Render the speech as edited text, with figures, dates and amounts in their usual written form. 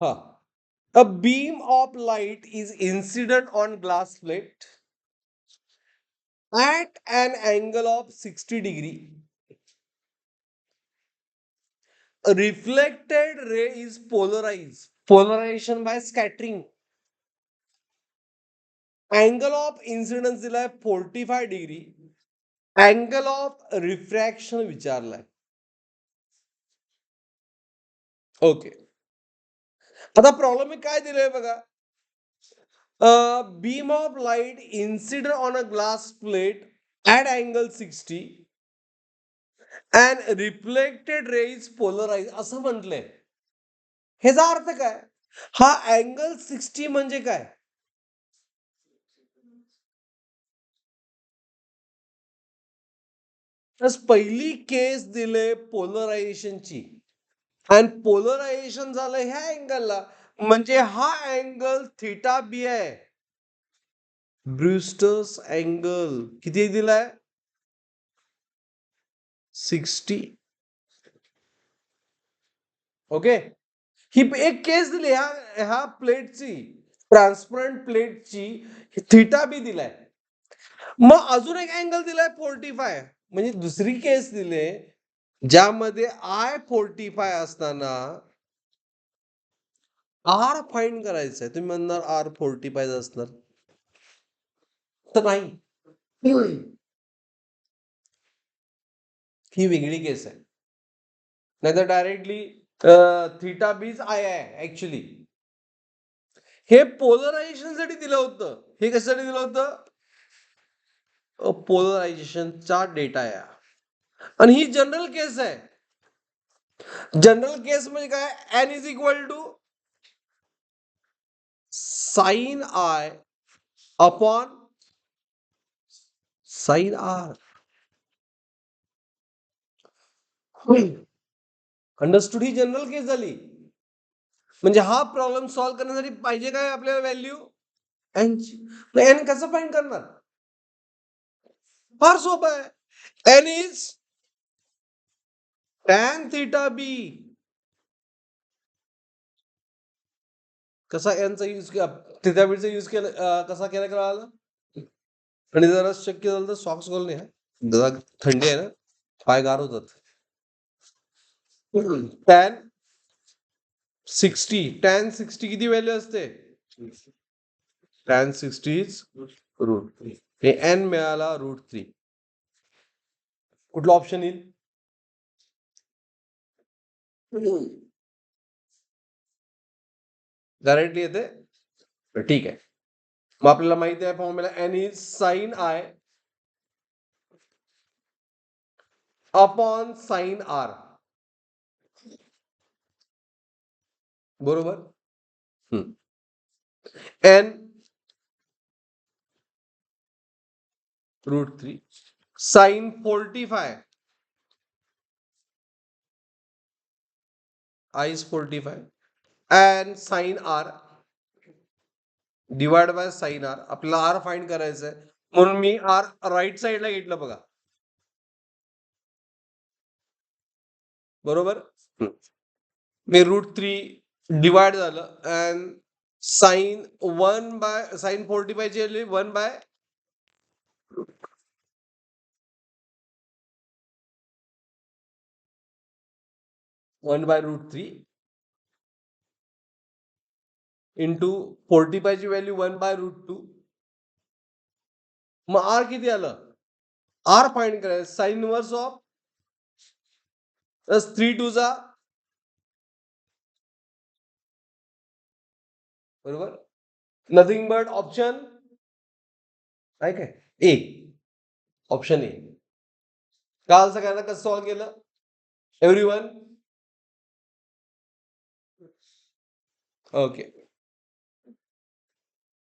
हा. A beam of light is incident on glass plate at an angle of 60 degree. A reflected ray is polarized. Polarization by scattering. Angle of incidence दिलाय 45 degree. Angle of refraction विचारलाय. Okay. आता problem काय दिलंय बघा. Beam of light incident on a glass plate at angle 60 and reflected ray is polarized असं म्हटलंय. ह्याचा अर्थ काय? हा अँगल 60 म्हणजे काय? तर पहिली केस दिले पोलरायझेशनची आणि पोलरायझेशन झालं ह्या अँगलला, म्हणजे हा अँगल थिटा बी आहे. ब्रुस्टर्स अँगल किती दिलाय? 60. ओके. ही एक केस दिली ह्या प्लेटची, ट्रान्सपरंट प्लेटची थिटा बी दिलाय. मग अजून एक अँगल दिलाय 45, म्हणजे दुसरी केस दिले ज्यामध्ये I45 असताना आर फाइंड करायचंय. तुम्ही म्हणणार R45 असणार तर नाही, ही वेगळी केस आहे. नाहीतर डायरेक्टली थिटा बीज आय आहे ऍक्च्युली. हे पोलरायझेशनसाठी दिलं होतं. हे कशासाठी दिलं होतं? पोलरायझेशनचा डेटा आहे आणि ही जनरल केस आहे. जनरल केस म्हणजे काय? N is equal to sine I upon sine R. Understood? ही जनरल केस झाली. म्हणजे हा प्रॉब्लेम सॉल्व्ह करण्यासाठी पाहिजे काय आपल्याला व्हॅल्यू? एन कसं फाइंड करणार? फार सोपं आहे. एन इज टॅन थिटा बी. कसा एनचा यूज केला, थिटा बीचा यूज केला, कसा केला कळालं? आणि जरा शक्य झालं तर सॉक्स घालून या, जरा थंडी आहे ना, पाय गार होतात. टॅन 60, टॅन 60 किती व्हॅल्यू असते? Tan 60 is √3. हे एन मिळाला √3. कुठलं ऑप्शन येईल? डायरेक्टली येते. ठीक आहे. मग आपल्याला माहिती आहे formula N is sine I upon sine R. बरोबर. N √3 sine 45 I is 45 and sin r divide by sine R. आपल्याला आर फाइंड करायचं आहे म्हणून मी आर राईट साइडला घेतलं बघा. बरोबर. मी √3 डिवाइड झालं अँड साइन 45 ची 1/√3 इंटू 45 ची व्हॅल्यू 1/√2. मग आर किती आलं? आर फाइंड करायचं साइन इनवर्स ऑफ 3 चा बरोबर. नथिंग बट ऑप्शन काय काय ए. Option A. काल सगळ्यांना कसं सॉल्व्ह केलं एव्हरीवन? ओके.